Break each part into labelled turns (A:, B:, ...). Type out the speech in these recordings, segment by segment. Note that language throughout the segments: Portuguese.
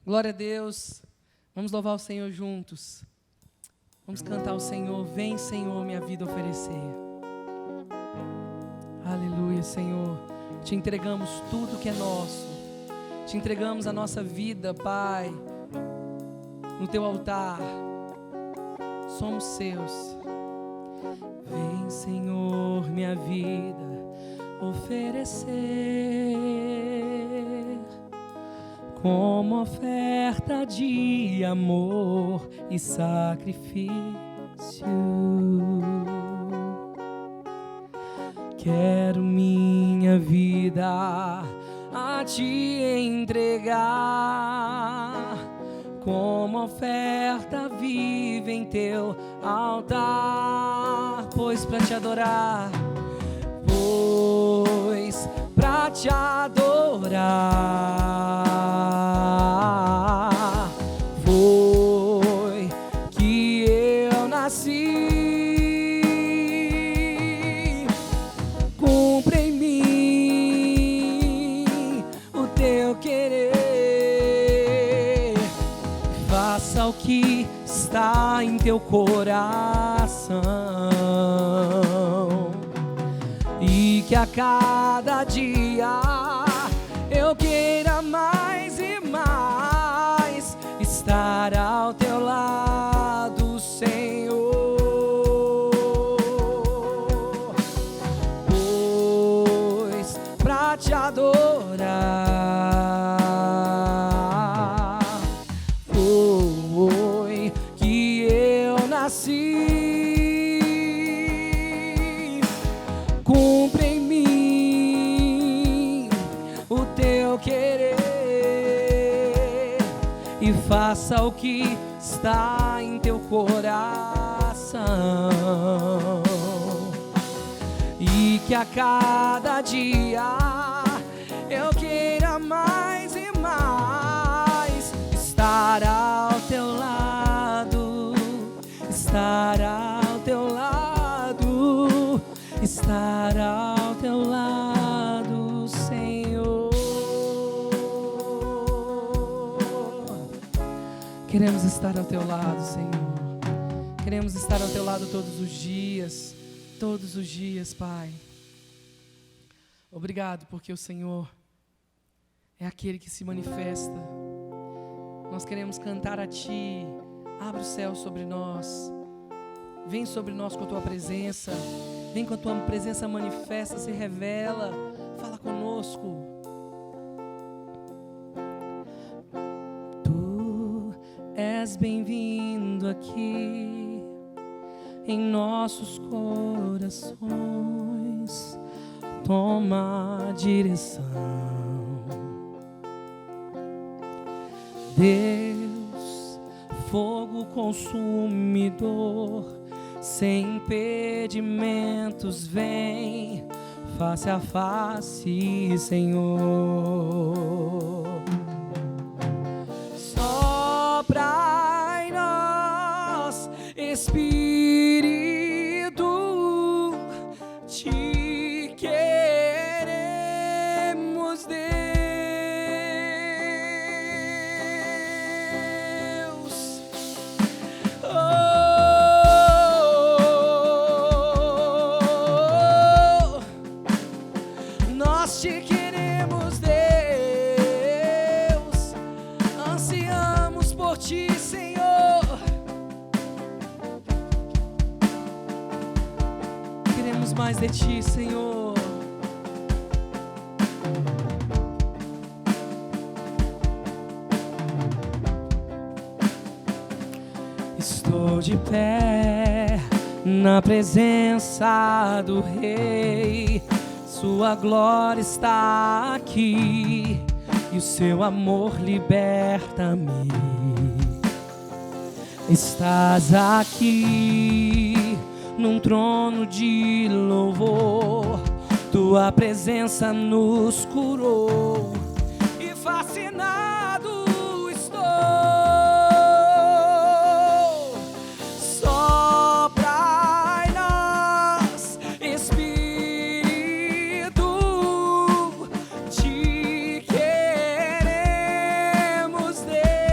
A: Glória a Deus. Vamos louvar o Senhor juntos. Vamos cantar ao Senhor. Vem, Senhor, minha vida oferecer. Aleluia, Senhor. Te entregamos tudo que é nosso. Te entregamos a nossa vida, Pai, no teu altar. Somos seus. Vem, Senhor, minha vida oferecer como oferta de amor e sacrifício. Quero minha vida a te entregar como oferta viva em teu altar. Pois para te adorar, pois para te adorar, foi que eu nasci. Cumpre em mim o teu querer, faça o que está em teu coração, e que a cada dia eu queira mais e mais estar ao teu lado, Senhor. Pois pra te adorar foi que eu nasci. Cumpre em mim o teu querer e faça o que está em teu coração, e que a cada dia eu queira mais e mais estar ao teu lado, estar ao teu lado, estar ao teu lado, Senhor. Queremos estar ao teu lado, Senhor. Queremos estar ao teu lado todos os dias, Pai. Obrigado porque o Senhor é aquele que se manifesta. Nós queremos cantar a Ti. Abre o céu sobre nós. Vem sobre nós com a Tua presença. Vem com a Tua presença manifesta, se revela. Fala conosco. Tu és bem-vindo aqui em nossos corações. Toma a direção, Deus, fogo consumidor, sem impedimentos, vem face a face, Senhor. Sopra em nós, Espírito, te queremos, Deus. Nós te queremos, Deus, ansiamos por Ti, Senhor. Queremos mais de Ti, Senhor. Estou de pé na presença do Rei. Sua glória está aqui e o seu amor liberta-me. Estás aqui num trono de louvor. Tua presença nos curou e fascinado estou. Sopra em nós, Espírito, te queremos, Deus.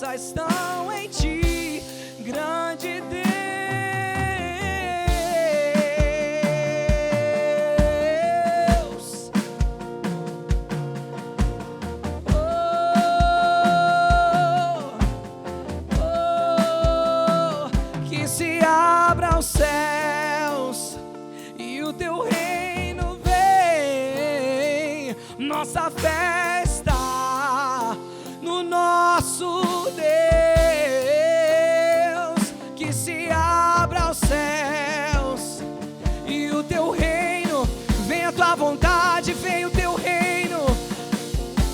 A: esperança estão em ti, grande Deus. Que se abra os céus e o teu reino vem. Nossa fé está no nosso Deus. Que se abra os céus e o teu reino vem. A tua vontade, vem o teu reino.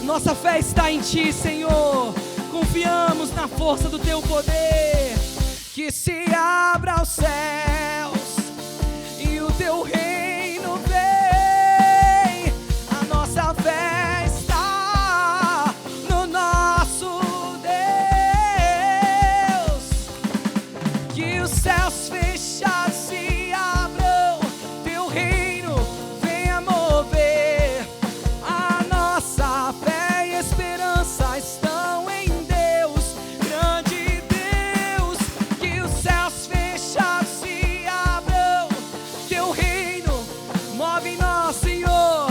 A: Nossa fé está em ti, Senhor. Confiamos na força do teu poder. Que se abra os céus e o teu reino vem. A nossa fé está no nosso Deus. Que os céus fechados se abram, teu reino venha mover. A nossa fé e esperança estão em Deus, grande Deus. Que os céus fechados se abram, teu reino move em nós, Senhor.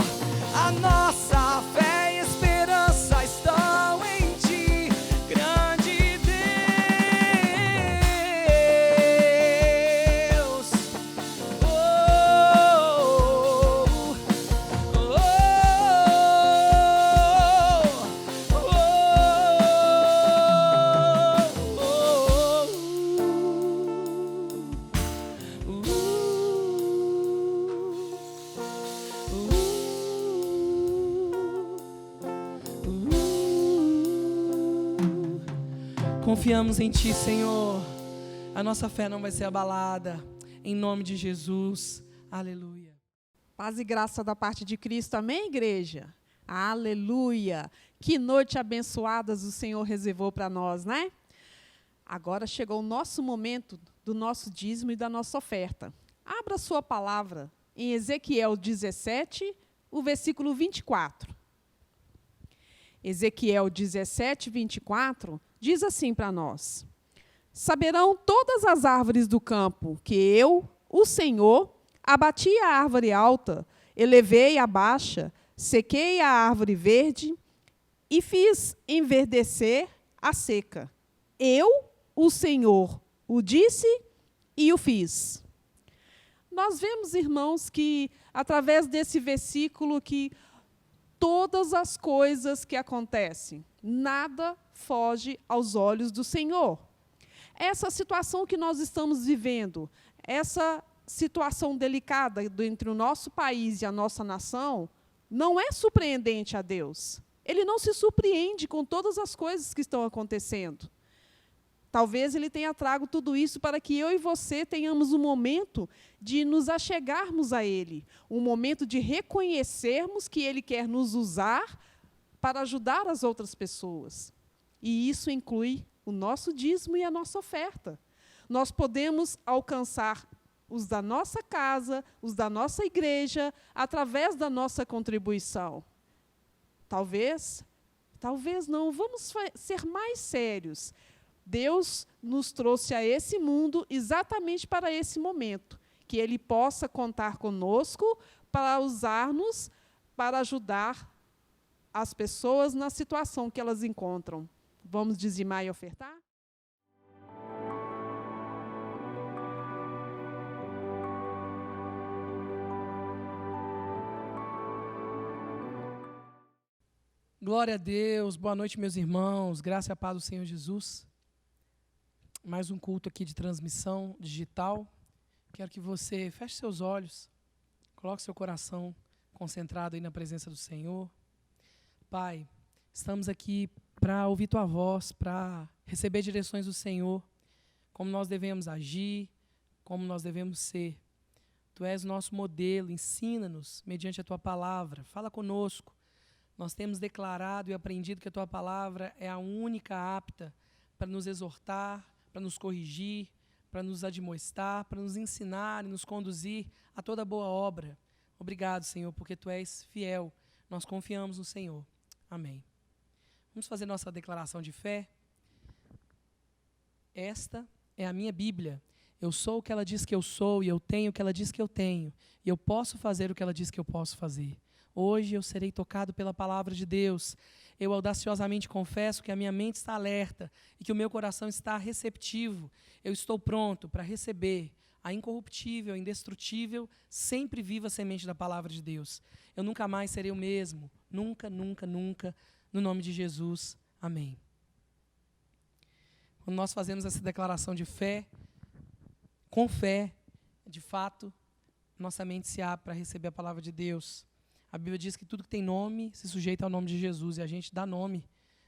A: A nossa fé e esperança estão em ti, grande Deus. Oh, oh, Confiamos em ti, Senhor. A nossa fé não vai ser abalada. Em nome de Jesus. Aleluia.
B: Paz e graça da parte de Cristo, amém, igreja? Aleluia! Que noite abençoadas o Senhor reservou para nós, né? Agora chegou o nosso momento do nosso dízimo e da nossa oferta. Abra sua palavra em Ezequiel 17, o versículo 24. Ezequiel 17, 24, diz assim para nós: saberão todas as árvores do campo que eu, o Senhor, abati a árvore alta, elevei a baixa, sequei a árvore verde e fiz enverdecer a seca. Eu, o Senhor, o disse e o fiz. Nós vemos, irmãos, que através desse versículo que todas as coisas que acontecem, nada foge aos olhos do Senhor. Essa situação que nós estamos vivendo, essa situação delicada entre o nosso país e a nossa nação, não é surpreendente a Deus. Ele não se surpreende com todas as coisas que estão acontecendo. Talvez Ele tenha trago tudo isso para que eu e você tenhamos um momento de nos achegarmos a Ele, um momento de reconhecermos que Ele quer nos usar para ajudar as outras pessoas. E isso inclui o nosso dízimo e a nossa oferta. Nós podemos alcançar os da nossa casa, os da nossa igreja, através da nossa contribuição. Talvez não, vamos ser mais sérios. Deus nos trouxe a esse mundo exatamente para esse momento, que Ele possa contar conosco para usar-nos para ajudar as pessoas na situação que elas encontram. Vamos dizimar e ofertar?
A: Glória a Deus, boa noite, meus irmãos, graça e a paz do Senhor Jesus. Mais um culto aqui de transmissão digital. Quero que você feche seus olhos, coloque seu coração concentrado aí na presença do Senhor. Pai, estamos aqui para ouvir Tua voz, para receber direções do Senhor, como nós devemos agir, como nós devemos ser. Tu és o nosso modelo, ensina-nos mediante a Tua palavra, fala conosco. Nós temos declarado e aprendido que a Tua palavra é a única apta para nos exortar, para nos corrigir, para nos admoestar, para nos ensinar e nos conduzir a toda boa obra. Obrigado, Senhor, porque Tu és fiel. Nós confiamos no Senhor. Amém. Vamos fazer nossa declaração de fé. esta é a minha Bíblia. Eu sou o que ela diz que eu sou, e eu tenho o que ela diz que eu tenho, e eu posso fazer o que ela diz que eu posso fazer. Hoje eu serei tocado pela palavra de Deus. Eu audaciosamente confesso que a minha mente está alerta e que o meu coração está receptivo. Eu estou pronto para receber a incorruptível, indestrutível, sempre viva semente da palavra de Deus. Eu nunca mais serei o mesmo. Nunca, nunca, nunca. No nome de Jesus. Amém. Quando nós fazemos essa declaração de fé, com fé, de fato, nossa mente se abre para receber a palavra de Deus. A Bíblia diz que tudo que tem nome se sujeita ao nome de Jesus, e a gente dá nome,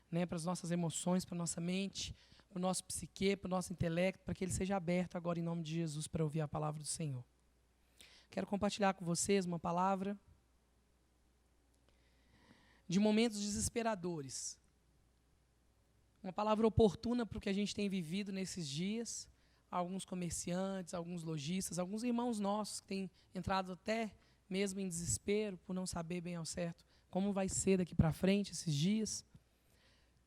A: né, para as nossas emoções, para a nossa mente, para o nosso psique, para o nosso intelecto, para que ele seja aberto agora em nome de Jesus para ouvir a palavra do Senhor. Quero compartilhar com vocês uma palavra de momentos desesperadores. Uma palavra oportuna para o que a gente tem vivido nesses dias. Alguns comerciantes, alguns lojistas, alguns irmãos nossos que têm entrado até mesmo em desespero por não saber bem ao certo como vai ser daqui para frente esses dias.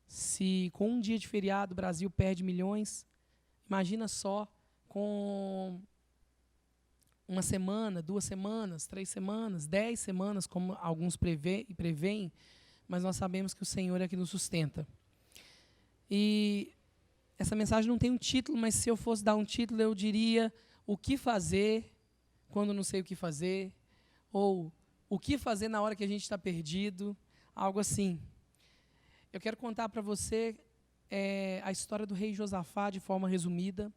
A: Se com um dia de feriado o Brasil perde milhões, imagina só com uma semana, 2 semanas, 3 semanas, 10 semanas, como alguns preveem, mas nós sabemos que o Senhor é que nos sustenta. E essa mensagem não tem um título, mas se eu fosse dar um título, eu diria o que fazer quando não sei o que fazer, ou o que fazer na hora que a gente está perdido, algo assim. Eu quero contar para você a história do rei Josafá de forma resumida.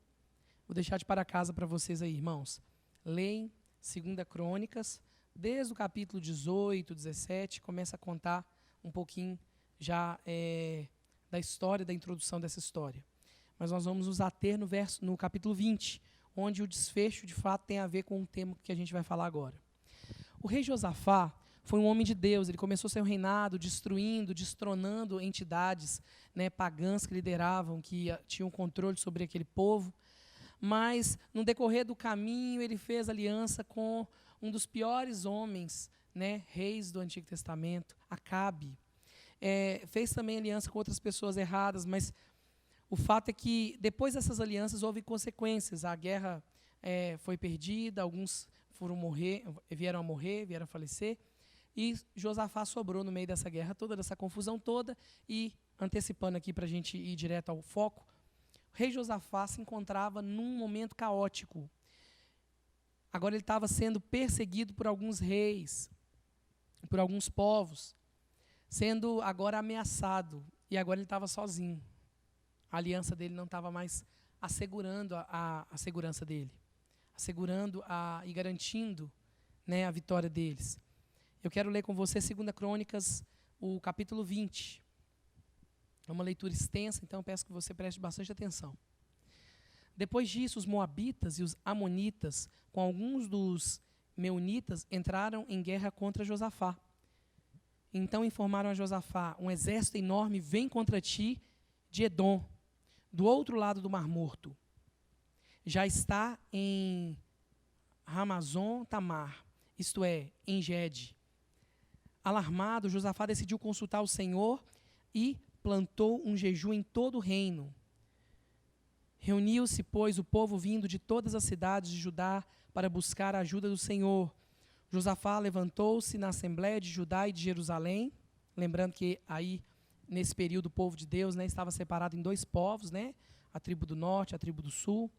A: Vou deixar de para casa para vocês aí, irmãos. Leem 2 Crônicas, desde o capítulo 18, 17, começa a contar um pouquinho já da história, da introdução dessa história. Mas nós vamos nos ater no capítulo 20, onde o desfecho, de fato, tem a ver com o tema que a gente vai falar agora. O rei Josafá foi um homem de Deus. Ele começou seu reinado destruindo, destronando entidades, né, pagãs que lideravam, que tinham controle sobre aquele povo. Mas, no decorrer do caminho, ele fez aliança com um dos piores homens, né, reis do Antigo Testamento, Acabe. Fez também aliança com outras pessoas erradas, mas o fato é que, depois dessas alianças, houve consequências. A guerra foi perdida, alguns vieram a falecer, e Josafá sobrou no meio dessa guerra toda, dessa confusão toda, e, antecipando aqui para a gente ir direto ao foco, o rei Josafá se encontrava num momento caótico. Agora ele estava sendo perseguido por alguns reis, por alguns povos, sendo agora ameaçado, e agora ele estava sozinho. A aliança dele não estava mais assegurando a segurança dele, assegurando e garantindo, né, a vitória deles. Eu quero ler com você 2 Crônicas, o capítulo 20. É uma leitura extensa, então eu peço que você preste bastante atenção. Depois disso, os moabitas e os amonitas, com alguns dos meunitas, entraram em guerra contra Josafá. Então informaram a Josafá: um exército enorme vem contra ti de Edom, do outro lado do Mar Morto. Já está em Ramazon Tamar, isto é, em Gede. Alarmado, Josafá decidiu consultar o Senhor e plantou um jejum em todo o reino. Reuniu-se, pois, o povo vindo de todas as cidades de Judá para buscar a ajuda do Senhor. Josafá levantou-se na Assembleia de Judá e de Jerusalém, lembrando que aí, nesse período, o povo de Deus, né, estava separado em 2 povos, né, a tribo do norte, a tribo do sul,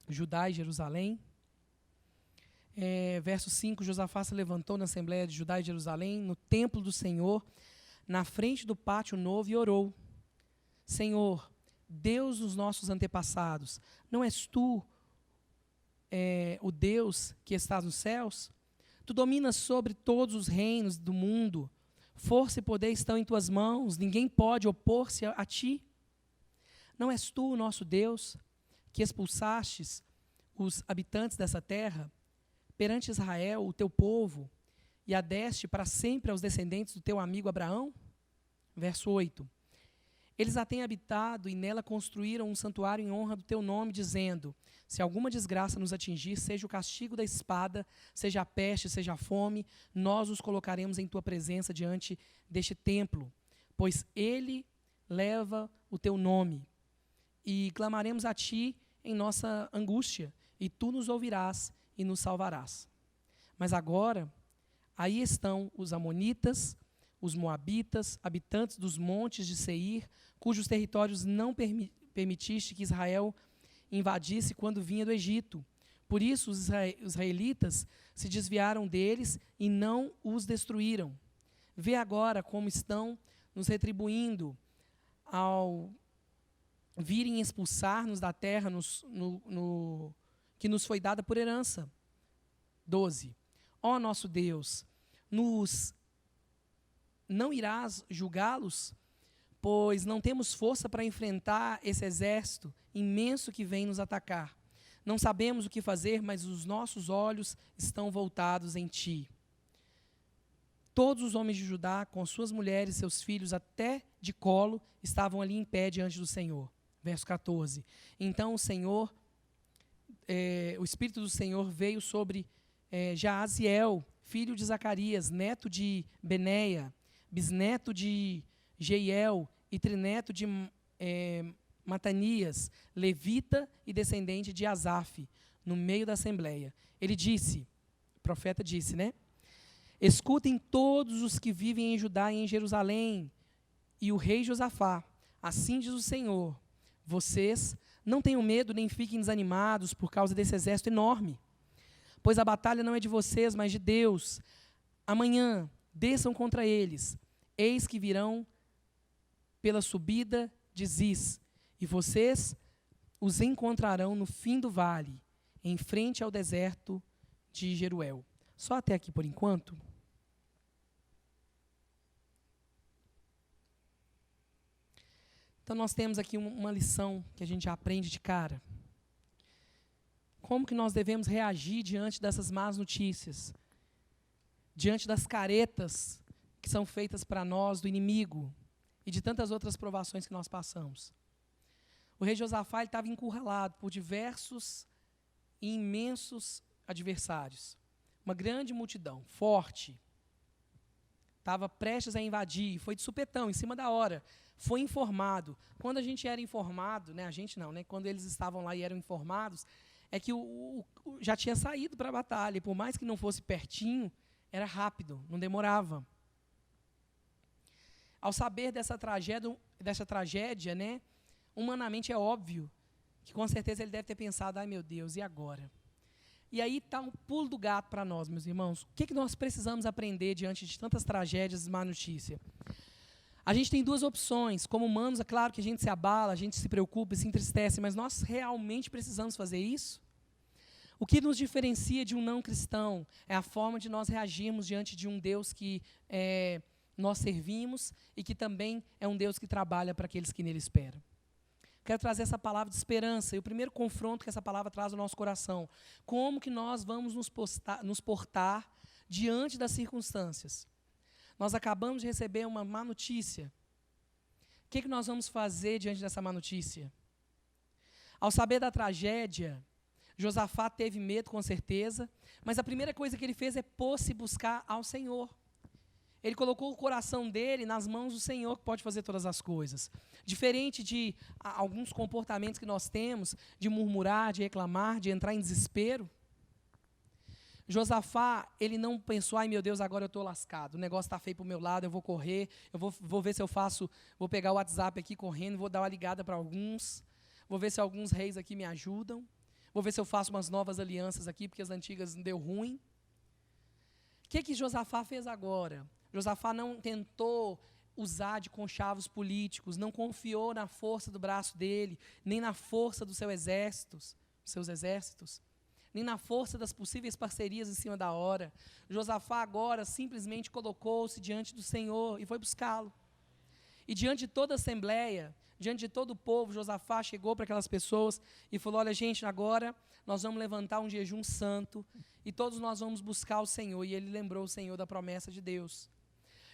A: Judá e Jerusalém. Verso 5, Josafá se levantou na Assembleia de Judá e Jerusalém, no templo do Senhor, na frente do pátio novo, e orou: Senhor, Deus dos nossos antepassados, não és tu o Deus que estás nos céus? Tu dominas sobre todos os reinos do mundo, força e poder estão em tuas mãos, ninguém pode opor-se a ti. Não és tu o nosso Deus, que expulsastes os habitantes dessa terra perante Israel, o teu povo, e a deste para sempre aos descendentes do teu amigo Abraão? Verso 8. Eles a têm habitado e nela construíram um santuário em honra do teu nome, dizendo: se alguma desgraça nos atingir, seja o castigo da espada, seja a peste, seja a fome, nós os colocaremos em tua presença diante deste templo, pois ele leva o teu nome. e clamaremos a ti em nossa angústia, e tu nos ouvirás e nos salvarás. Mas agora, aí estão os amonitas, os moabitas, habitantes dos montes de Seir, cujos territórios não permitiste que Israel invadisse quando vinha do Egito. Por isso os israelitas se desviaram deles e não os destruíram. Vê agora como estão nos retribuindo ao virem expulsar-nos da terra que nos foi dada por herança. 12. Ó nosso Deus, não irás julgá-los, pois não temos força para enfrentar esse exército imenso que vem nos atacar. Não sabemos o que fazer, mas os nossos olhos estão voltados em ti. Todos os homens de Judá, com suas mulheres, seus filhos, até de colo, estavam ali em pé diante do Senhor. Verso 14. Então o Espírito do Senhor veio sobre Jaaziel, filho de Zacarias, neto de Beneia, bisneto de Jeiel e trineto de Matanias, levita e descendente de Asaf, no meio da assembleia. Ele disse, o profeta disse, né? Escutem todos os que vivem em Judá e em Jerusalém, e o rei Josafá, assim diz o Senhor, vocês não tenham medo nem fiquem desanimados por causa desse exército enorme, pois a batalha não é de vocês, mas de Deus. Amanhã desçam contra eles, eis que virão pela subida de Ziz, e vocês os encontrarão no fim do vale, em frente ao deserto de Jeruel. Só até aqui por enquanto. Então nós temos aqui uma lição que a gente aprende de cara. Como que nós devemos reagir diante dessas más notícias? Diante das caretas que são feitas para nós do inimigo e de tantas outras provações que nós passamos. O rei Josafá estava encurralado por diversos e imensos adversários. Uma grande multidão, forte, estava prestes a invadir, foi de supetão, em cima da hora, foi informado. Quando a gente era informado, né, a gente não, né, quando eles estavam lá e eram informados, é que já tinha saído para a batalha, e por mais que não fosse pertinho, era rápido, não demorava. Ao saber dessa tragédia, né, humanamente é óbvio que com certeza ele deve ter pensado, ai meu Deus, e agora? E aí está um pulo do gato para nós, meus irmãos. O que nós precisamos aprender diante de tantas tragédias e má notícia? A gente tem duas opções. Como humanos, é claro que a gente se abala, a gente se preocupa, se entristece, mas nós realmente precisamos fazer isso? O que nos diferencia de um não cristão é a forma de nós reagirmos diante de um Deus que nós servimos e que também é um Deus que trabalha para aqueles que nele esperam. Quero trazer essa palavra de esperança e o primeiro confronto que essa palavra traz ao nosso coração. Como que nós vamos nos portar diante das circunstâncias? Nós acabamos de receber uma má notícia. O que nós vamos fazer diante dessa má notícia? Ao saber da tragédia, Josafá teve medo, com certeza, mas a primeira coisa que ele fez é pôr-se buscar ao Senhor. Ele colocou o coração dele nas mãos do Senhor, que pode fazer todas as coisas. Diferente de alguns comportamentos que nós temos, de murmurar, de reclamar, de entrar em desespero, Josafá, ele não pensou, ai meu Deus, agora eu estou lascado, o negócio está feio para o meu lado, eu vou correr, eu vou ver se eu faço, vou pegar o WhatsApp aqui correndo, vou dar uma ligada para alguns, vou ver se alguns reis aqui me ajudam, vou ver se eu faço umas novas alianças aqui, porque as antigas não deu ruim. O que Josafá fez agora? Josafá não tentou usar de conchavos políticos, não confiou na força do braço dele, nem na força dos seus exércitos, nem na força das possíveis parcerias em cima da hora. Josafá agora simplesmente colocou-se diante do Senhor e foi buscá-lo. E diante de toda a assembleia, diante de todo o povo, Josafá chegou para aquelas pessoas e falou, olha gente, agora nós vamos levantar um jejum santo e todos nós vamos buscar o Senhor. E ele lembrou o Senhor da promessa de Deus.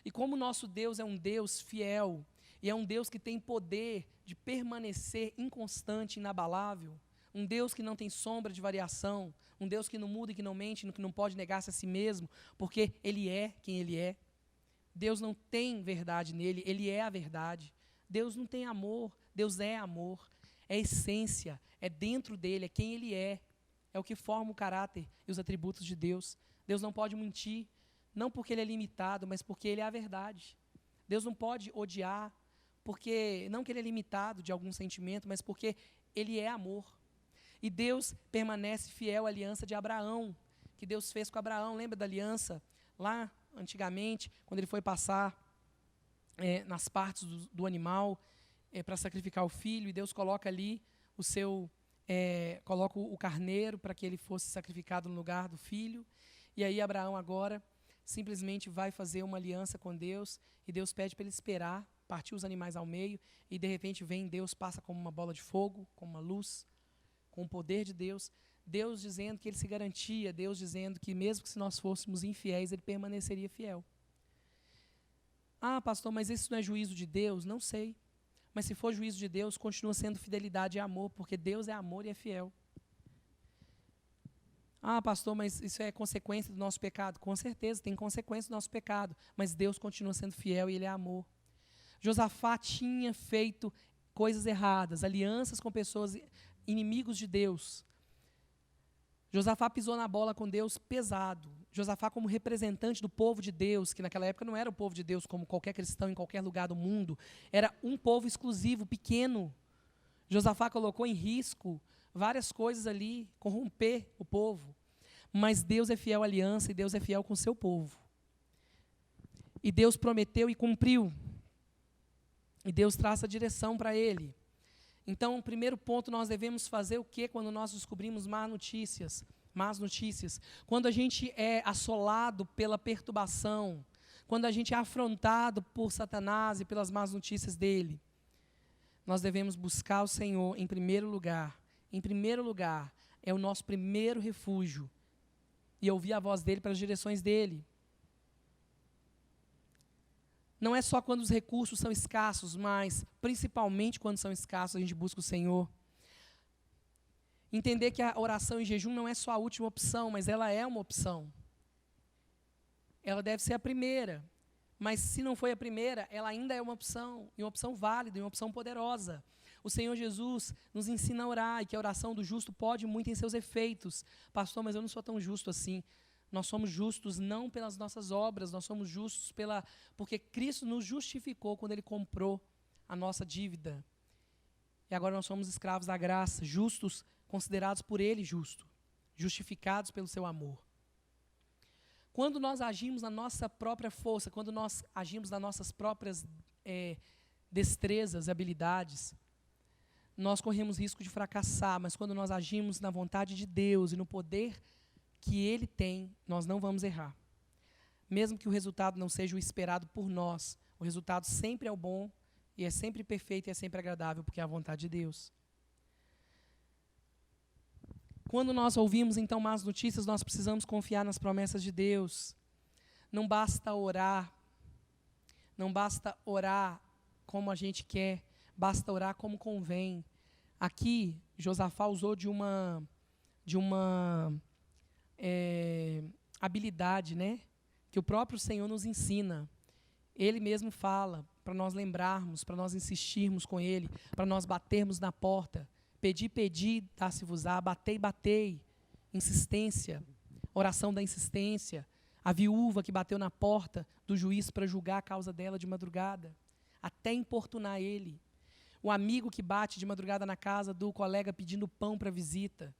A: E como o nosso Deus é um Deus fiel, e é um Deus que tem poder de permanecer inconstante, inabalável, um Deus que não tem sombra de variação, um Deus que não muda e que não mente, que não pode negar-se a si mesmo, porque Ele é quem Ele é. Deus não tem verdade nele, Ele é a verdade. Deus não tem amor, Deus é amor. é essência, é dentro dele, é quem ele é o que forma o caráter e os atributos de Deus. Deus não pode mentir, não porque ele é limitado, mas porque ele é a verdade. Deus não pode odiar, porque não que ele é limitado de algum sentimento, mas porque ele é amor. E Deus permanece fiel à aliança de Abraão, que Deus fez com Abraão. Lembra da aliança? Lá, antigamente, quando ele foi passar nas partes do animal para sacrificar o filho, e Deus coloca ali coloca o carneiro para que ele fosse sacrificado no lugar do filho. E aí Abraão agora simplesmente vai fazer uma aliança com Deus, e Deus pede para ele esperar, partir os animais ao meio, e de repente vem Deus, passa como uma bola de fogo, como uma luz, com o poder de Deus. Deus dizendo que ele se garantia, Deus dizendo que mesmo que se nós fôssemos infiéis, ele permaneceria fiel. Ah, pastor, mas isso não é juízo de Deus? Não sei. Mas se for juízo de Deus, continua sendo fidelidade e amor, porque Deus é amor e é fiel. Ah, pastor, mas isso é consequência do nosso pecado? Com certeza, tem consequência do nosso pecado, mas Deus continua sendo fiel e ele é amor. Josafá tinha feito coisas erradas, alianças com pessoas inimigos de Deus. Josafá pisou na bola com Deus pesado. Josafá, como representante do povo de Deus, que naquela época não era o povo de Deus como qualquer cristão em qualquer lugar do mundo, era um povo exclusivo, pequeno. Josafá colocou em risco várias coisas ali, corromper o povo. Mas Deus é fiel à aliança e Deus é fiel com o seu povo. E Deus prometeu e cumpriu. E Deus traça a direção para ele. Então, o primeiro ponto, nós devemos fazer o quê quando nós descobrimos más notícias? Quando a gente é assolado pela perturbação, quando a gente é afrontado por Satanás e pelas más notícias dele, nós devemos buscar o Senhor em primeiro lugar. Em primeiro lugar, é o nosso primeiro refúgio. E ouvir a voz dele para as direções dele. Não é só quando os recursos são escassos, mas principalmente quando são escassos, a gente busca o Senhor. Entender que a oração em jejum não é só a última opção, mas ela é uma opção. Ela deve ser a primeira. Mas se não foi a primeira, ela ainda é uma opção, e uma opção válida, e uma opção poderosa. O Senhor Jesus nos ensina a orar, e que a oração do justo pode muito em seus efeitos. Pastor, mas eu não sou tão justo assim. Nós somos justos não pelas nossas obras, nós somos justos porque Cristo nos justificou quando Ele comprou a nossa dívida. E agora nós somos escravos da graça, justos, considerados por Ele justo, justificados pelo seu amor. Quando nós agimos na nossa própria força, quando nós agimos nas nossas próprias destrezas, habilidades, nós corremos risco de fracassar, mas quando nós agimos na vontade de Deus e no poder que Ele tem, nós não vamos errar. Mesmo que o resultado não seja o esperado por nós, o resultado sempre é o bom, e é sempre perfeito e é sempre agradável, porque é a vontade de Deus. Quando nós ouvimos, então, más notícias, nós precisamos confiar nas promessas de Deus. Não basta orar como a gente quer, basta orar como convém. Aqui, Josafá usou de uma habilidade, né, que o próprio Senhor nos ensina. Ele mesmo fala para nós lembrarmos, para nós insistirmos com Ele, para nós batermos na porta. Pedi, pedi, dá-se-vos-á, batei, batei. Insistência, oração da insistência. A viúva que bateu na porta do juiz para julgar a causa dela de madrugada, até importunar ele. O amigo que bate de madrugada na casa do colega pedindo pão para visita.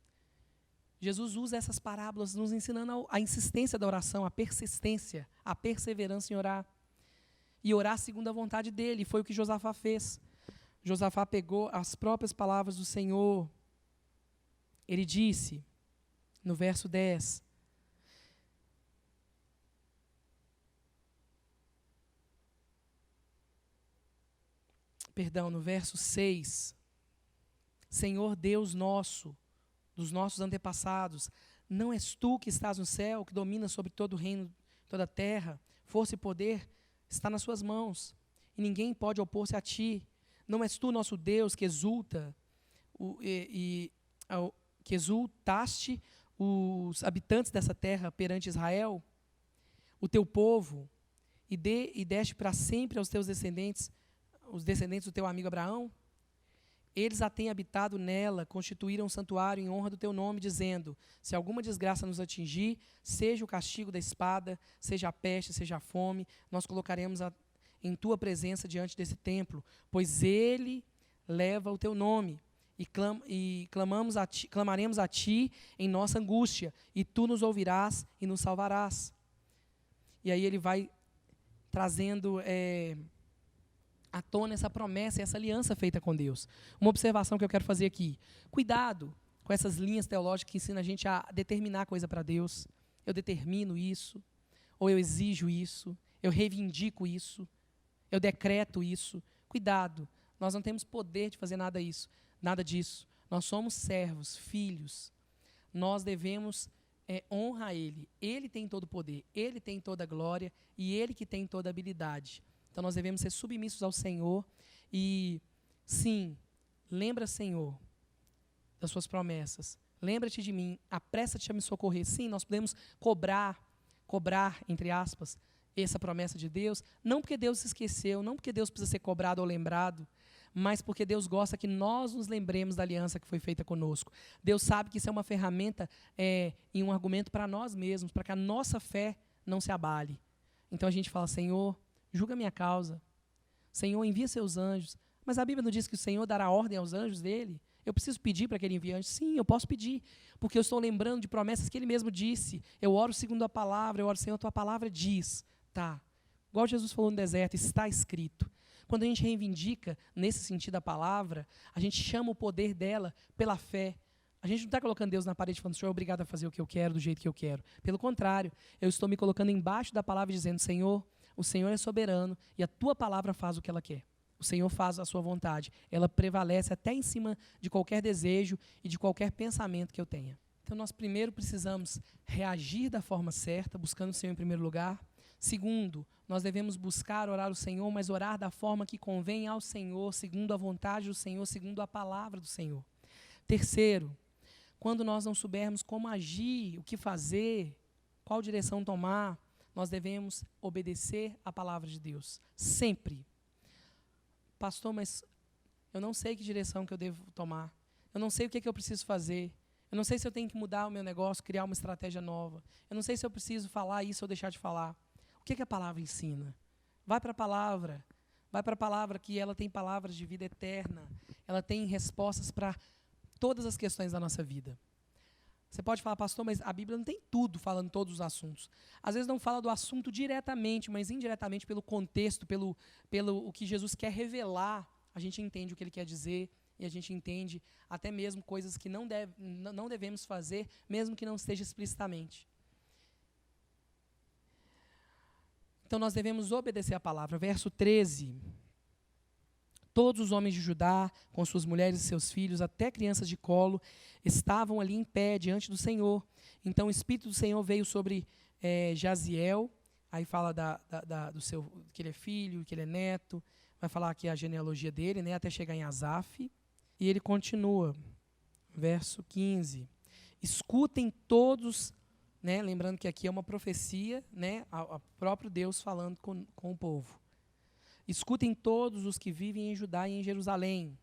A: Jesus usa essas parábolas nos ensinando a insistência da oração, a persistência, a perseverança em orar. E orar segundo a vontade dele. Foi o que Josafá fez. Josafá pegou as próprias palavras do Senhor. Ele disse, no verso 10, no verso 6, Senhor Deus nosso, dos nossos antepassados, não és tu que estás no céu, que dominas sobre todo o reino, toda a terra, força e poder está nas suas mãos, e ninguém pode opor-se a ti. Não és tu nosso Deus que que exultaste os habitantes dessa terra perante Israel, o teu povo, e deste para sempre aos teus descendentes, os descendentes do teu amigo Abraão? Eles a têm habitado nela, constituíram um santuário em honra do teu nome, dizendo: se alguma desgraça nos atingir, seja o castigo da espada, seja a peste, seja a fome, nós colocaremos em tua presença diante desse templo, pois ele leva o teu nome. E clamaremos a ti em nossa angústia, e tu nos ouvirás e nos salvarás. E aí ele vai trazendo à tona essa promessa, essa aliança feita com Deus. Uma observação que eu quero fazer aqui: cuidado com essas linhas teológicas que ensinam a gente a determinar coisa para Deus. Eu determino isso, ou eu exijo isso, eu reivindico isso, eu decreto isso. Cuidado, nós não temos poder de fazer nada disso. Nós somos servos, filhos. Nós devemos honrar a Ele. Ele tem todo o poder, Ele tem toda a glória e Ele que tem toda a habilidade. Então nós devemos ser submissos ao Senhor e, sim, lembra, Senhor, das suas promessas. Lembra-te de mim, apressa-te a me socorrer. Sim, nós podemos cobrar, entre aspas, essa promessa de Deus, não porque Deus se esqueceu, não porque Deus precisa ser cobrado ou lembrado, mas porque Deus gosta que nós nos lembremos da aliança que foi feita conosco. Deus sabe que isso é uma ferramenta e um argumento para nós mesmos, para que a nossa fé não se abale. Então a gente fala: Senhor, julga minha causa. Senhor, envia seus anjos. Mas a Bíblia não diz que o Senhor dará ordem aos anjos dele? Eu preciso pedir para que ele envie anjos? Sim, eu posso pedir, porque eu estou lembrando de promessas que ele mesmo disse. Eu oro segundo a palavra, eu oro: Senhor, tua palavra diz. Tá. Igual Jesus falou no deserto, está escrito. Quando a gente reivindica nesse sentido a palavra, a gente chama o poder dela pela fé. A gente não está colocando Deus na parede falando: Senhor, obrigado a fazer o que eu quero, do jeito que eu quero. Pelo contrário, eu estou me colocando embaixo da palavra e dizendo: Senhor, o Senhor é soberano e a tua palavra faz o que ela quer. O Senhor faz a sua vontade. Ela prevalece até em cima de qualquer desejo e de qualquer pensamento que eu tenha. Então nós primeiro precisamos reagir da forma certa, buscando o Senhor em primeiro lugar. Segundo, nós devemos buscar orar o Senhor, mas orar da forma que convém ao Senhor, segundo a vontade do Senhor, segundo a palavra do Senhor. Terceiro, quando nós não soubermos como agir, o que fazer, qual direção tomar, nós devemos obedecer à palavra de Deus. Sempre. Pastor, mas eu não sei que direção que eu devo tomar. Eu não sei o que eu preciso fazer. Eu não sei se eu tenho que mudar o meu negócio, criar uma estratégia nova. Eu não sei se eu preciso falar isso ou deixar de falar. O que a palavra ensina? Vai para a palavra. Vai para a palavra, que ela tem palavras de vida eterna. Ela tem respostas para todas as questões da nossa vida. Você pode falar: pastor, mas a Bíblia não tem tudo falando todos os assuntos. Às vezes não fala do assunto diretamente, mas indiretamente pelo contexto, pelo o que Jesus quer revelar, a gente entende o que ele quer dizer e a gente entende até mesmo coisas que não devemos fazer, mesmo que não esteja explicitamente. Então nós devemos obedecer a palavra. Verso 13. Todos os homens de Judá, com suas mulheres e seus filhos, até crianças de colo, estavam ali em pé diante do Senhor. Então o Espírito do Senhor veio sobre Jaziel. Aí fala que ele é filho, que ele é neto. Vai falar aqui a genealogia dele, né, até chegar em Asaf. E ele continua, verso 15. Escutem todos, né, lembrando que aqui é uma profecia, né, a próprio Deus falando com o povo. Escutem todos os que vivem em Judá e em Jerusalém.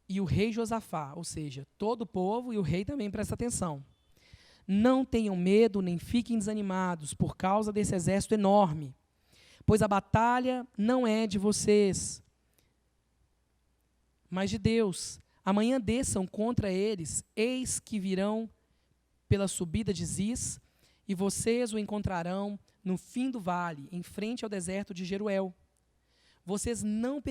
A: E o rei Josafá, ou seja, todo o povo, e o rei também presta atenção. Não tenham medo, nem fiquem desanimados por causa desse exército enorme, pois a batalha não é de vocês, mas de Deus. Amanhã desçam contra eles, eis que virão pela subida de Ziz, e vocês o encontrarão no fim do vale, em frente ao deserto de Jeruel. Vocês não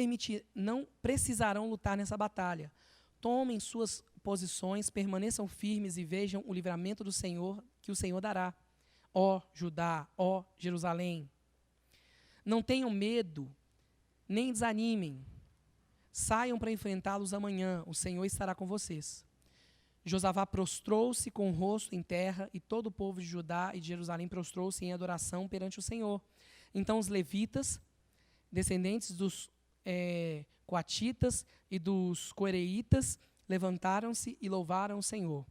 A: precisarão lutar nessa batalha. Tomem suas posições, permaneçam firmes e vejam o livramento do Senhor, que o Senhor dará. Ó Judá, ó Jerusalém. Não tenham medo, nem desanimem. Saiam para enfrentá-los amanhã, o Senhor estará com vocês. Josafá prostrou-se com o rosto em terra, e todo o povo de Judá e de Jerusalém prostrou-se em adoração perante o Senhor. Então os levitas, descendentes dos coatitas e dos coreitas, levantaram-se e louvaram o Senhor,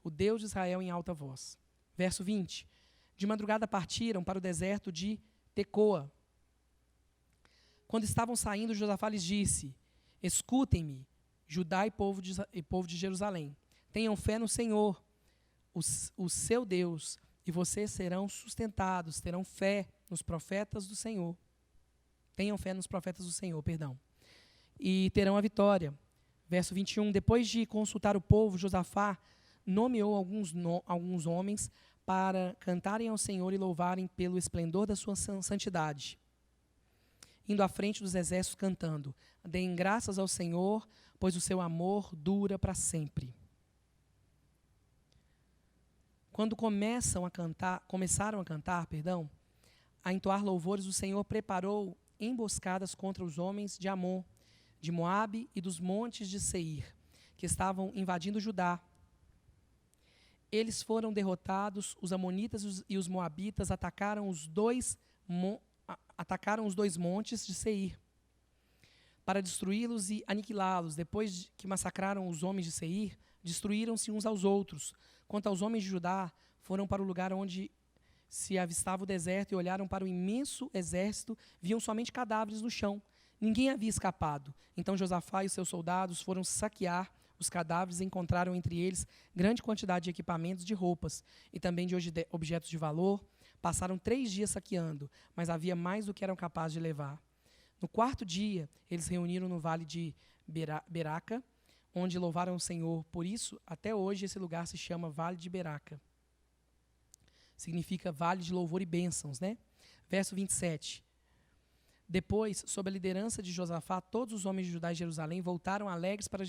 A: o Deus de Israel, em alta voz. Verso 20. De madrugada partiram para o deserto de Tecoa. Quando estavam saindo, Josafá lhes disse: Escutem-me, Judá e povo de Jerusalém. Tenham fé no Senhor, o seu Deus, e vocês serão sustentados, terão fé nos profetas do Senhor. Tenham fé nos profetas do Senhor, perdão. E terão a vitória. Verso 21, depois de consultar o povo, Josafá nomeou alguns homens para cantarem ao Senhor e louvarem pelo esplendor da sua santidade, indo à frente dos exércitos cantando: deem graças ao Senhor, pois o seu amor dura para sempre. Quando começaram a cantar, a entoar louvores, o Senhor preparou emboscadas contra os homens de Amon, de Moabe e dos montes de Seir, que estavam invadindo Judá. Eles foram derrotados, os amonitas e os moabitas atacaram os dois montes de Seir para destruí-los e aniquilá-los. Depois que massacraram os homens de Seir, destruíram-se uns aos outros. Quanto aos homens de Judá, foram para o lugar onde se avistava o deserto e olharam para o imenso exército, viam somente cadáveres no chão. Ninguém havia escapado. Então Josafá e seus soldados foram saquear os cadáveres e encontraram entre eles grande quantidade de equipamentos, de roupas e também de objetos de valor. Passaram 3 dias saqueando, mas havia mais do que eram capazes de levar. No 4º dia, eles se reuniram no vale de Beraca, onde louvaram o Senhor. Por isso, até hoje, esse lugar se chama Vale de Beraca. Significa vale de louvor e bênçãos, né? Verso 27. Depois, sob a liderança de Josafá, todos os homens de Judá e Jerusalém voltaram alegres para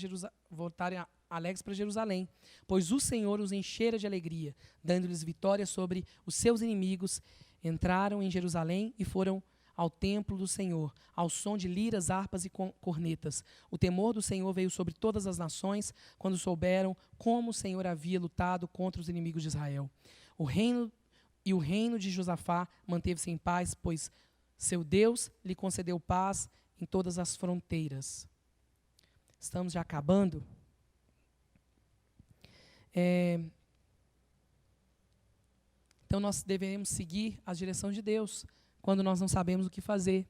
A: Jerusalém, pois o Senhor os enchera de alegria, dando-lhes vitória sobre os seus inimigos. Entraram em Jerusalém e foram ao templo do Senhor, ao som de liras, harpas e cornetas. O temor do Senhor veio sobre todas as nações, quando souberam como o Senhor havia lutado contra os inimigos de Israel. O reino de Josafá manteve-se em paz, pois seu Deus lhe concedeu paz em todas as fronteiras. Estamos já acabando. Então nós devemos seguir a direção de Deus quando nós não sabemos o que fazer.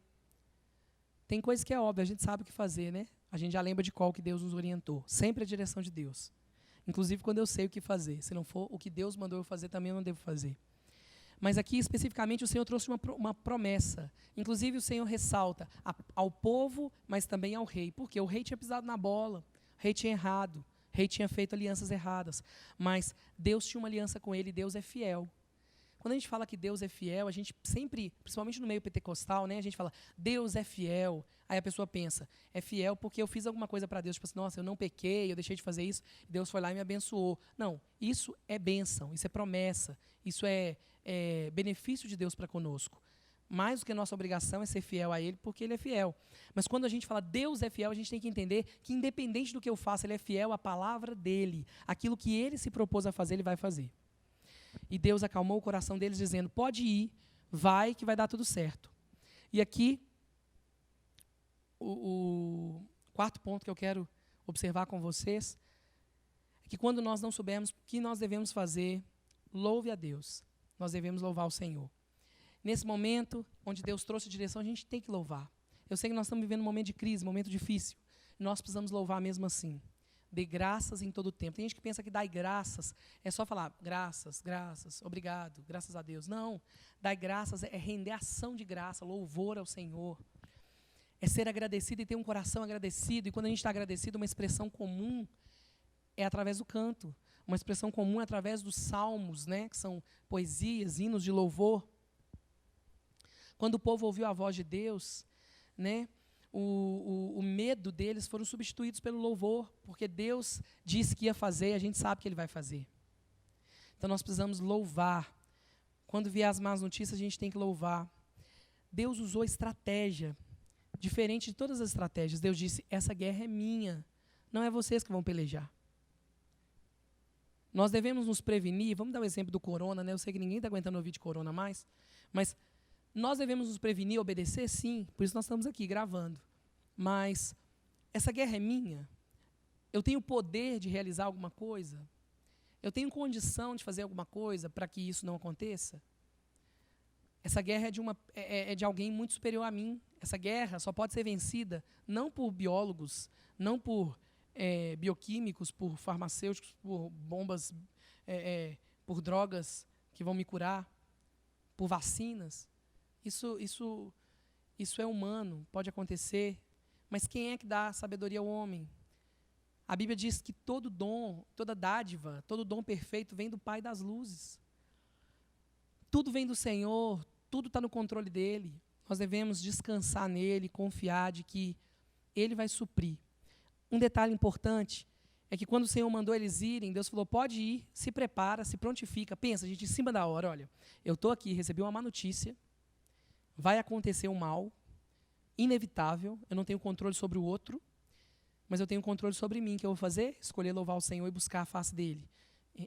A: Tem coisa que é óbvia, a gente sabe o que fazer, né? A gente já lembra de qual que Deus nos orientou. Sempre a direção de Deus. Inclusive quando eu sei o que fazer. Se não for o que Deus mandou eu fazer, também eu não devo fazer. Mas aqui, especificamente, o Senhor trouxe uma promessa. Inclusive, o Senhor ressalta ao povo, mas também ao rei. Porque o rei tinha pisado na bola, o rei tinha errado, o rei tinha feito alianças erradas. Mas Deus tinha uma aliança com ele, e Deus é fiel. Quando a gente fala que Deus é fiel, a gente sempre, principalmente no meio pentecostal, né, a gente fala, Deus é fiel. Aí a pessoa pensa, é fiel porque eu fiz alguma coisa para Deus. Tipo assim, nossa, eu não pequei, eu deixei de fazer isso, Deus foi lá e me abençoou. Não, isso é bênção, isso é promessa, isso é benefício de Deus para conosco. Mais do que a nossa obrigação é ser fiel a Ele, porque Ele é fiel. Mas quando a gente fala Deus é fiel, a gente tem que entender que independente do que eu faça, Ele é fiel à palavra dEle. Aquilo que Ele se propôs a fazer, Ele vai fazer. E Deus acalmou o coração deles, dizendo, pode ir, vai, que vai dar tudo certo. E aqui, o 4º ponto que eu quero observar com vocês, é que quando nós não soubermos o que nós devemos fazer, louve a Deus. Nós devemos louvar o Senhor. Nesse momento, onde Deus trouxe direção, a gente tem que louvar. Eu sei que nós estamos vivendo um momento de crise, um momento difícil. E nós precisamos louvar mesmo assim. Dê graças em todo o tempo. Tem gente que pensa que dar graças é só falar graças, graças, obrigado, graças a Deus. Não, dar graças é render ação de graça, louvor ao Senhor. É ser agradecido e ter um coração agradecido. E quando a gente está agradecido, uma expressão comum é através do canto. Uma expressão comum é através dos salmos, né, que são poesias, hinos de louvor. Quando o povo ouviu a voz de Deus, né, o medo deles foram substituídos pelo louvor, porque Deus disse que ia fazer e a gente sabe que Ele vai fazer. Então nós precisamos louvar. Quando vier as más notícias, a gente tem que louvar. Deus usou estratégia, diferente de todas as estratégias. Deus disse, essa guerra é minha, não é vocês que vão pelejar. Nós devemos nos prevenir, vamos dar o exemplo do corona, né? Eu sei que ninguém está aguentando ouvir de corona mais, mas nós devemos nos prevenir, obedecer, sim, por isso nós estamos aqui gravando. Mas essa guerra é minha? Eu tenho poder de realizar alguma coisa? Eu tenho condição de fazer alguma coisa para que isso não aconteça? Essa guerra é de alguém muito superior a mim. Essa guerra só pode ser vencida não por biólogos, não por bioquímicos, por farmacêuticos, por bombas, por drogas que vão me curar, por vacinas. Isso é humano, pode acontecer. Mas quem é que dá sabedoria ao homem? A Bíblia diz que todo dom, toda dádiva, todo dom perfeito vem do Pai das luzes. Tudo vem do Senhor, tudo está no controle dEle. Nós devemos descansar nele, confiar de que Ele vai suprir. Um detalhe importante é que quando o Senhor mandou eles irem, Deus falou, pode ir, se prepara, se prontifica. Pensa, gente, em cima da hora, olha, eu estou aqui, recebi uma má notícia, vai acontecer um mal, inevitável, eu não tenho controle sobre o outro, mas eu tenho controle sobre mim. O que eu vou fazer? Escolher louvar o Senhor e buscar a face dEle.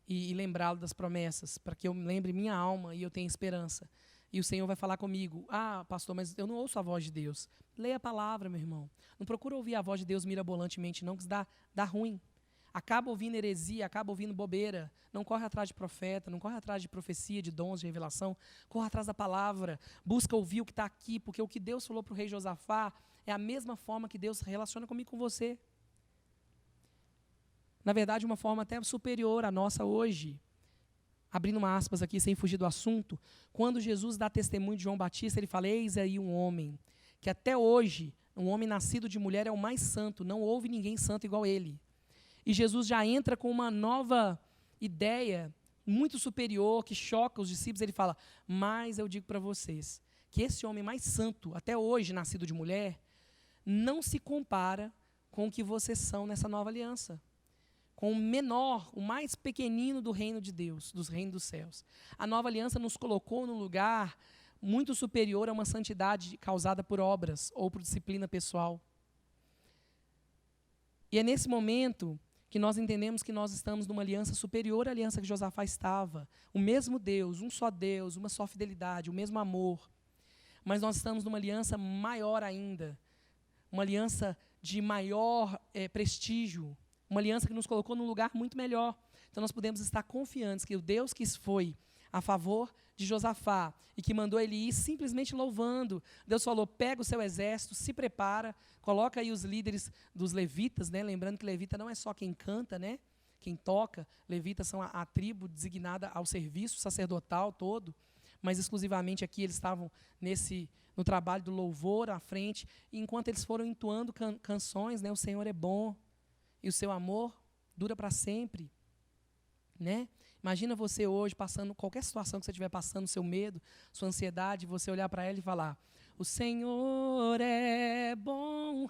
A: E lembrá-lo das promessas, para que eu lembre minha alma e eu tenha esperança. E o Senhor vai falar comigo, pastor, mas eu não ouço a voz de Deus. Leia a palavra, meu irmão. Não procura ouvir a voz de Deus mirabolantemente, não, que isso dá ruim. Acaba ouvindo heresia, acaba ouvindo bobeira. Não corre atrás de profeta, não corre atrás de profecia, de dons, de revelação. Corre atrás da palavra, busca ouvir o que está aqui, porque o que Deus falou para o rei Josafá é a mesma forma que Deus se relaciona comigo e com você. Na verdade, uma forma até superior à nossa hoje. Abrindo uma aspas aqui, sem fugir do assunto, quando Jesus dá testemunho de João Batista, ele fala, eis aí um homem, que até hoje, um homem nascido de mulher é o mais santo, não houve ninguém santo igual ele. E Jesus já entra com uma nova ideia, muito superior, que choca os discípulos, ele fala, mas eu digo para vocês, que esse homem mais santo, até hoje nascido de mulher, não se compara com o que vocês são nessa nova aliança. Com o menor, o mais pequenino do reino de Deus, dos reinos dos céus. A nova aliança nos colocou num lugar muito superior a uma santidade causada por obras ou por disciplina pessoal. E é nesse momento que nós entendemos que nós estamos numa aliança superior à aliança que Josafá estava. O mesmo Deus, um só Deus, uma só fidelidade, o mesmo amor. Mas nós estamos numa aliança maior ainda, uma aliança de maior prestígio, uma aliança que nos colocou num lugar muito melhor. Então nós podemos estar confiantes que o Deus que foi a favor de Josafá e que mandou ele ir simplesmente louvando. Deus falou, pega o seu exército, se prepara, coloca aí os líderes dos levitas, né? Lembrando que levita não é só quem canta, né? Quem toca, levitas são a tribo designada ao serviço sacerdotal todo, mas exclusivamente aqui eles estavam no trabalho do louvor à frente, e enquanto eles foram entoando canções, né? O Senhor é bom, e o seu amor dura para sempre. Né? Imagina você hoje passando, qualquer situação que você estiver passando, seu medo, sua ansiedade, você olhar para ela e falar, o Senhor é bom,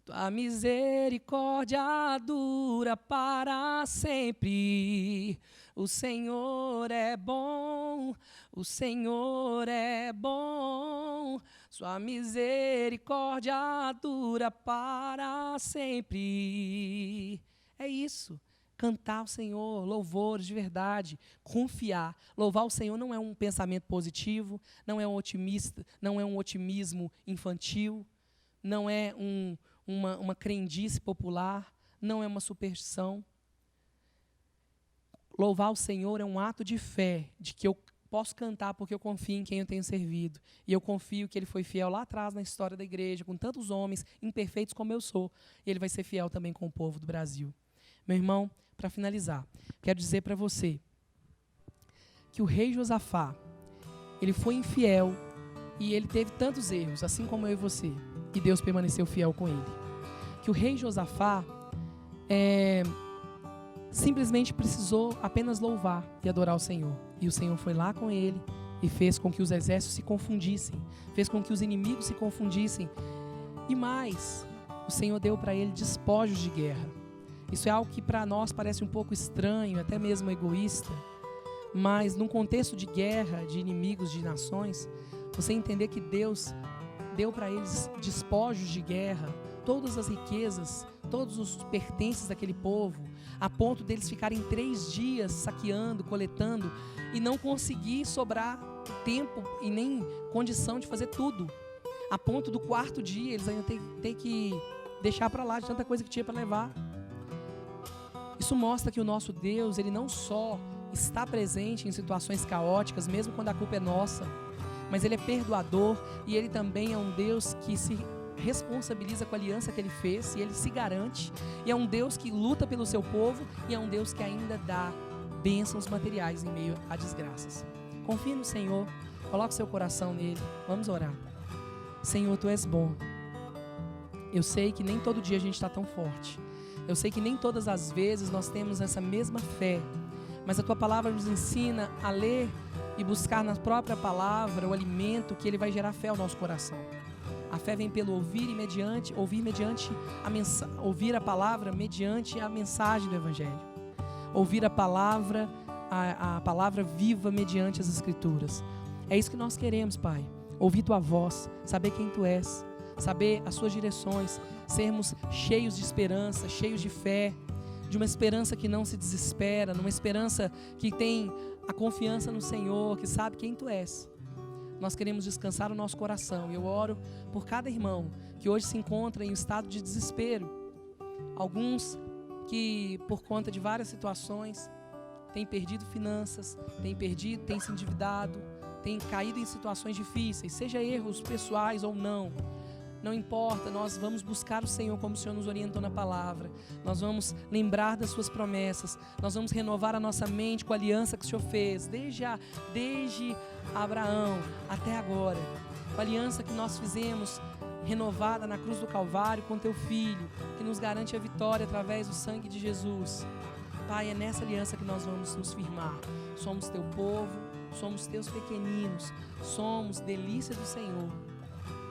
A: tua misericórdia dura para sempre. O Senhor é bom, o Senhor é bom, sua misericórdia dura para sempre. É isso. Cantar ao Senhor, louvores de verdade, confiar. Louvar o Senhor não é um pensamento positivo, não é um otimismo infantil, não é uma crendice popular, não é uma superstição. Louvar o Senhor é um ato de fé, de que eu posso cantar porque eu confio em quem eu tenho servido. E eu confio que Ele foi fiel lá atrás na história da igreja, com tantos homens imperfeitos como eu sou. E Ele vai ser fiel também com o povo do Brasil. Meu irmão, para finalizar, quero dizer para você que o rei Josafá, ele foi infiel e ele teve tantos erros, assim como eu e você, e Deus permaneceu fiel com ele. Que o rei Josafá simplesmente precisou apenas louvar e adorar o Senhor. E o Senhor foi lá com ele e fez com que os exércitos se confundissem, fez com que os inimigos se confundissem. E mais, o Senhor deu para ele despojos de guerra. Isso é algo que para nós parece um pouco estranho, até mesmo egoísta, mas num contexto de guerra, de inimigos, de nações, você entender que Deus deu para eles despojos de guerra, todas as riquezas, todos os pertences daquele povo, a ponto deles ficarem 3 dias saqueando, coletando, e não conseguir sobrar tempo e nem condição de fazer tudo. A ponto do 4º dia eles ainda ter que deixar para lá de tanta coisa que tinha para levar. Isso mostra que o nosso Deus, Ele não só está presente em situações caóticas, mesmo quando a culpa é nossa, mas Ele é perdoador e Ele também é um Deus que se responsabiliza com a aliança que Ele fez e Ele se garante, e é um Deus que luta pelo seu povo e é um Deus que ainda dá bênçãos materiais em meio a desgraças. Confie no Senhor, coloque seu coração nele, vamos orar. Senhor, Tu és bom. Eu sei que nem todo dia a gente está tão forte, eu sei que nem todas as vezes nós temos essa mesma fé, mas a Tua palavra nos ensina a ler e buscar na própria palavra o alimento que Ele vai gerar fé ao nosso coração. A fé vem pelo ouvir a palavra mediante a mensagem do Evangelho. Ouvir a palavra viva mediante as Escrituras. É isso que nós queremos, Pai. Ouvir Tua voz, saber quem Tu és, saber as Suas direções, sermos cheios de esperança, cheios de fé, de uma esperança que não se desespera, numa esperança que tem a confiança no Senhor, que sabe quem Tu és. Nós queremos descansar o nosso coração. E eu oro por cada irmão que hoje se encontra em um estado de desespero. Alguns que, por conta de várias situações, têm perdido finanças, têm se endividado, têm caído em situações difíceis, seja erros pessoais ou não. Não importa, nós vamos buscar o Senhor como o Senhor nos orientou na palavra. Nós vamos lembrar das Suas promessas. Nós vamos renovar a nossa mente com a aliança que o Senhor fez, desde Abraão até agora. Com a aliança que nós fizemos, renovada na cruz do Calvário com Teu Filho, que nos garante a vitória através do sangue de Jesus. Pai, é nessa aliança que nós vamos nos firmar. Somos Teu povo, somos Teus pequeninos, somos delícia do Senhor.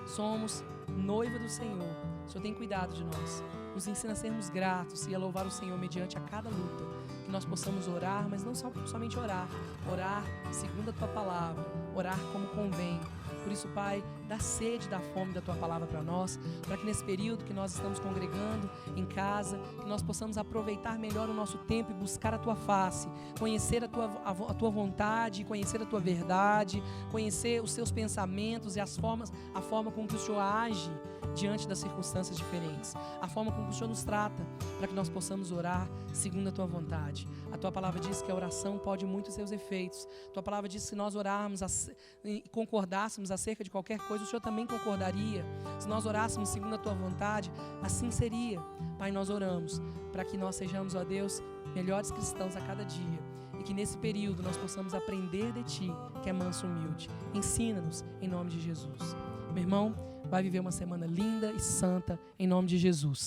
A: Somos noiva do Senhor. O Senhor tem cuidado de nós. Nos ensina a sermos gratos e a louvar o Senhor mediante a cada luta. Que nós possamos orar, mas não somente orar. Orar segundo a Tua palavra. Orar como convém. Por isso, Pai, dá sede, dá fome da Tua palavra para nós, para que nesse período que nós estamos congregando em casa, que nós possamos aproveitar melhor o nosso tempo e buscar a Tua face, conhecer a tua vontade, conhecer a Tua verdade, conhecer os Teus pensamentos e a forma com que o Senhor age diante das circunstâncias diferentes, a forma com que o Senhor nos trata, para que nós possamos orar segundo a Tua vontade. A Tua palavra diz que a oração pode muito seus efeitos. A Tua palavra diz que se nós orarmos e concordássemos acerca de qualquer coisa, o Senhor também concordaria. Se nós orássemos segundo a Tua vontade, assim seria. Pai, nós oramos para que nós sejamos, ó Deus, melhores cristãos a cada dia, e que nesse período nós possamos aprender de Ti, que é manso e humilde. Ensina-nos em nome de Jesus. Meu irmão, vai viver uma semana linda e santa em nome de Jesus.